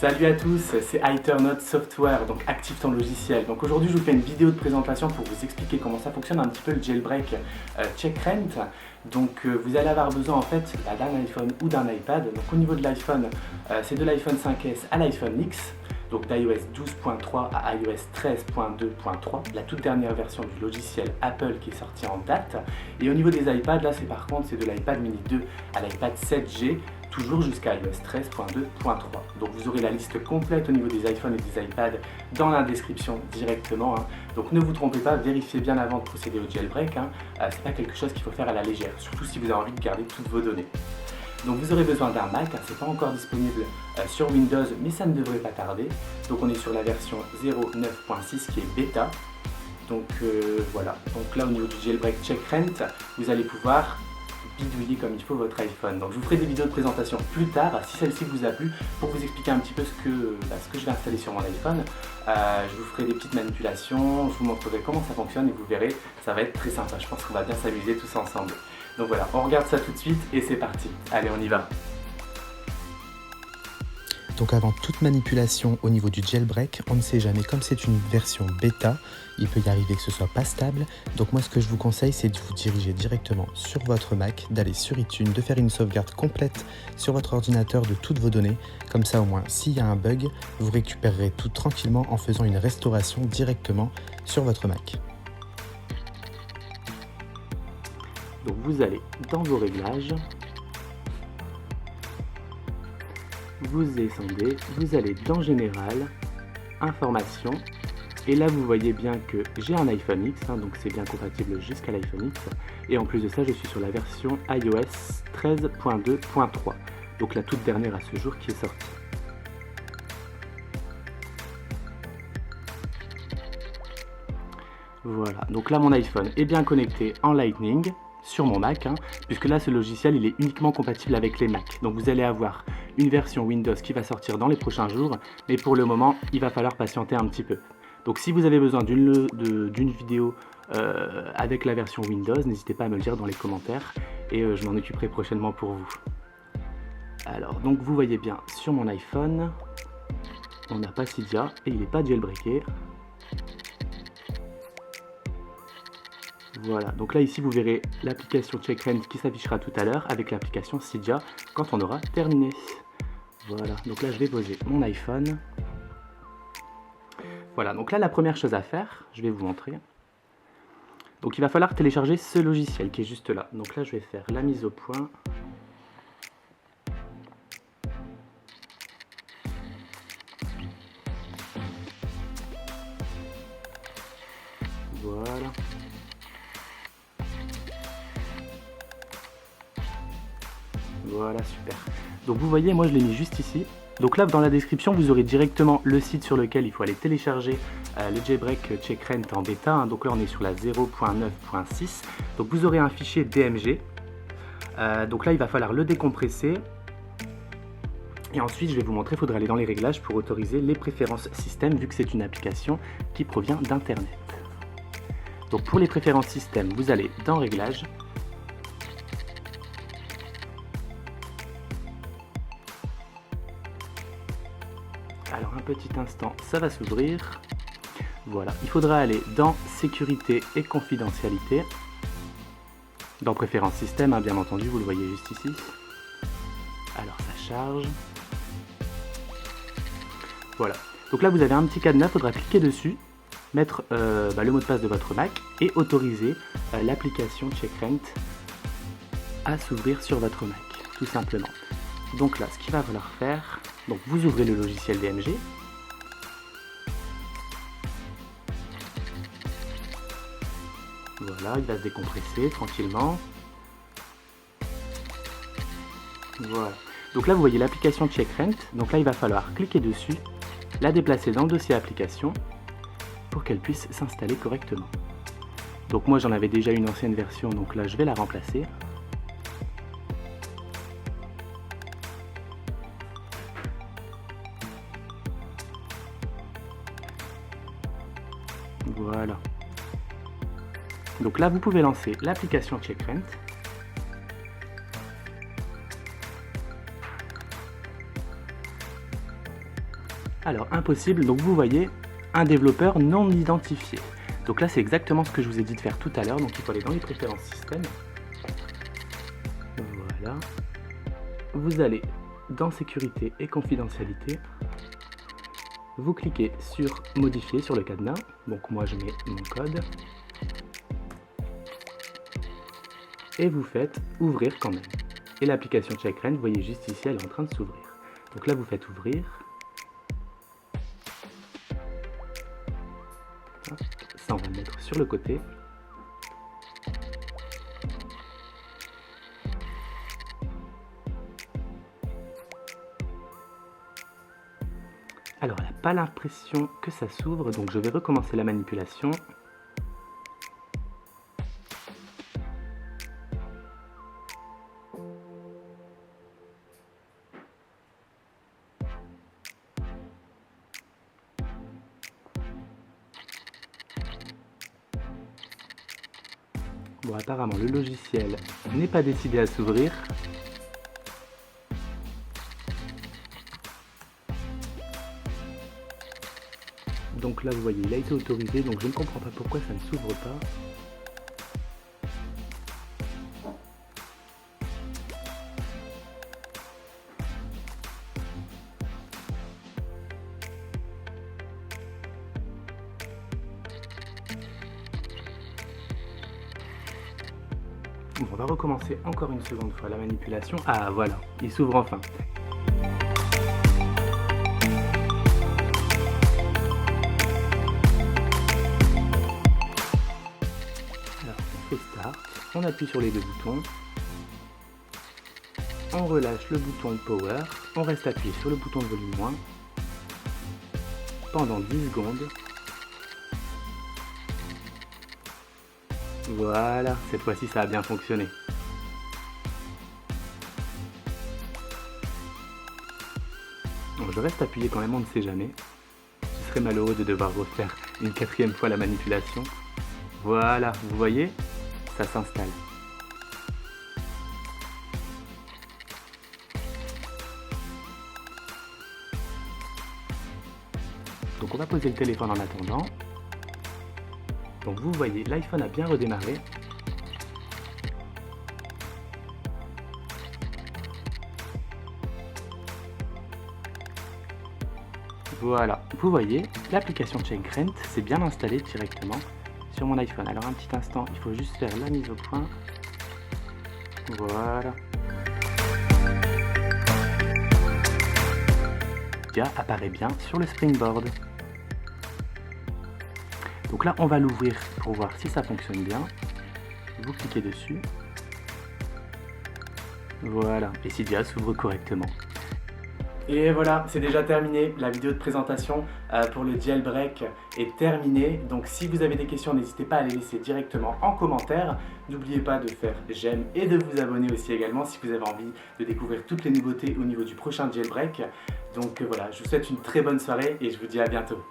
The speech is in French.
Salut à tous, c'est Ethernote Software, donc active ton logiciel. Donc aujourd'hui je vous fais une vidéo de présentation pour vous expliquer comment ça fonctionne un petit peu le jailbreak Checkra1t. Donc vous allez avoir besoin en fait d'un iPhone ou d'un iPad. Donc au niveau de l'iPhone, c'est de l'iPhone 5S à l'iPhone X. Donc d'iOS 12.3 à iOS 13.2.3, la toute dernière version du logiciel Apple qui est sortie en date. Et au niveau des iPads, là c'est par contre de l'iPad mini 2 à l'iPad 7G, toujours jusqu'à iOS 13.2.3. Donc vous aurez la liste complète au niveau des iPhones et des iPads dans la description directement. Donc ne vous trompez pas, vérifiez bien avant de procéder au jailbreak. C'est pas quelque chose qu'il faut faire à la légère, surtout si vous avez envie de garder toutes vos données. Donc vous aurez besoin d'un Mac, c'est pas encore disponible sur Windows, mais ça ne devrait pas tarder. Donc on est sur la version 0.9.6 qui est bêta. Donc voilà, donc là au niveau du jailbreak Checkra1t, vous allez pouvoir bidouiller comme il faut votre iPhone. Donc je vous ferai des vidéos de présentation plus tard, si celle-ci vous a plu, pour vous expliquer un petit peu ce que je vais installer sur mon iPhone. Je vous ferai des petites manipulations, je vous montrerai comment ça fonctionne et vous verrez, ça va être très sympa. Je pense qu'on va bien s'amuser tous ensemble. Donc voilà, on regarde ça tout de suite et c'est parti. Allez, on y va. Donc avant toute manipulation au niveau du jailbreak, on ne sait jamais, comme c'est une version bêta, il peut y arriver que ce soit pas stable. Donc moi ce que je vous conseille, c'est de vous diriger directement sur votre Mac, d'aller sur iTunes, de faire une sauvegarde complète sur votre ordinateur de toutes vos données. Comme ça au moins, s'il y a un bug, vous récupérerez tout tranquillement en faisant une restauration directement sur votre Mac. Donc vous allez dans vos réglages, vous descendez, vous allez dans Général, Information, et là vous voyez bien que j'ai un iPhone X, donc c'est bien compatible jusqu'à l'iPhone X, et en plus de ça je suis sur la version iOS 13.2.3, donc la toute dernière à ce jour qui est sortie. Voilà, donc là mon iPhone est bien connecté en Lightning sur mon Mac, puisque là ce logiciel il est uniquement compatible avec les Mac. Donc vous allez avoir une version Windows qui va sortir dans les prochains jours, mais pour le moment il va falloir patienter un petit peu. Donc si vous avez besoin d'une vidéo avec la version Windows, n'hésitez pas à me le dire dans les commentaires et je m'en occuperai prochainement pour vous. Alors donc vous voyez bien sur mon iPhone, on n'a pas Cydia et il n'est pas jailbreaké. Voilà, donc là ici vous verrez l'application Checkra1t qui s'affichera tout à l'heure avec l'application Cydia quand on aura terminé. Voilà, donc là je vais poser mon iPhone. Voilà, donc là la première chose à faire, je vais vous montrer. Donc il va falloir télécharger ce logiciel qui est juste là. Donc là je vais faire la mise au point. Voilà. Voilà, super. Donc vous voyez, moi je l'ai mis juste ici. Donc là dans la description vous aurez directement le site sur lequel il faut aller télécharger le jailbreak Checkra1t en bêta. Donc là on est sur la 0.9.6. Donc vous aurez un fichier DMG. Donc là il va falloir le décompresser. Et ensuite je vais vous montrer, il faudra aller dans les réglages pour autoriser les préférences système vu que c'est une application qui provient d'internet. Donc pour les préférences système, vous allez dans réglages. Alors un petit instant, ça va s'ouvrir. Voilà, il faudra aller dans sécurité et confidentialité. Dans préférences système, bien entendu, vous le voyez juste ici. Alors ça charge. Voilà, donc là vous avez un petit cadenas, il faudra cliquer dessus, mettre le mot de passe de votre Mac et autoriser l'application Checkra1t à s'ouvrir sur votre Mac, tout simplement. Donc là, ce qu'il va falloir faire, donc vous ouvrez le logiciel DMG. Voilà, il va se décompresser tranquillement. Voilà. Donc là, vous voyez l'application Checkra1t. Donc là, il va falloir cliquer dessus, la déplacer dans le dossier application pour qu'elle puisse s'installer correctement. Donc moi, j'en avais déjà une ancienne version, donc là, je vais la remplacer. Voilà. Donc là, vous pouvez lancer l'application Checkra1t. Alors impossible, donc vous voyez un développeur non identifié. Donc là c'est exactement ce que je vous ai dit de faire tout à l'heure, donc il faut aller dans les préférences système. Voilà. Vous allez dans sécurité et confidentialité. Vous cliquez sur modifier sur le cadenas, donc moi je mets mon code. Et vous faites ouvrir quand même. Et l'application Checkra, vous voyez juste ici, elle est en train de s'ouvrir. Donc là vous faites ouvrir. Ça on va le mettre sur le côté. Alors elle n'a pas l'impression que ça s'ouvre, donc je vais recommencer la manipulation. Bon, apparemment le logiciel n'est pas décidé à s'ouvrir. Donc là vous voyez, il a été autorisé, donc je ne comprends pas pourquoi ça ne s'ouvre pas. Bon, on va recommencer encore une seconde fois la manipulation. Ah voilà, il s'ouvre enfin. Alors on fait start, on appuie sur les deux boutons, on relâche le bouton power, on reste appuyé sur le bouton de volume moins pendant 10 secondes. Voilà, cette fois-ci ça a bien fonctionné. Bon, je reste appuyé quand même, on ne sait jamais. Je serais malheureux de devoir refaire une 4e fois la manipulation. Voilà, vous voyez, ça s'installe. Donc on va poser le téléphone en attendant. Donc vous voyez, l'iPhone a bien redémarré. Voilà, vous voyez, l'application Checkra s'est bien installée directement sur mon iPhone. Alors un petit instant, il faut juste faire la mise au point. Voilà. Dia apparaît bien sur le Springboard. Donc là, on va l'ouvrir pour voir si ça fonctionne bien. Vous cliquez dessus. Voilà, et Cydia s'ouvre correctement. Et voilà, c'est déjà terminé. La vidéo de présentation pour le jailbreak est terminée. Donc si vous avez des questions, n'hésitez pas à les laisser directement en commentaire. N'oubliez pas de faire j'aime et de vous abonner aussi également si vous avez envie de découvrir toutes les nouveautés au niveau du prochain jailbreak. Donc voilà, je vous souhaite une très bonne soirée et je vous dis à bientôt.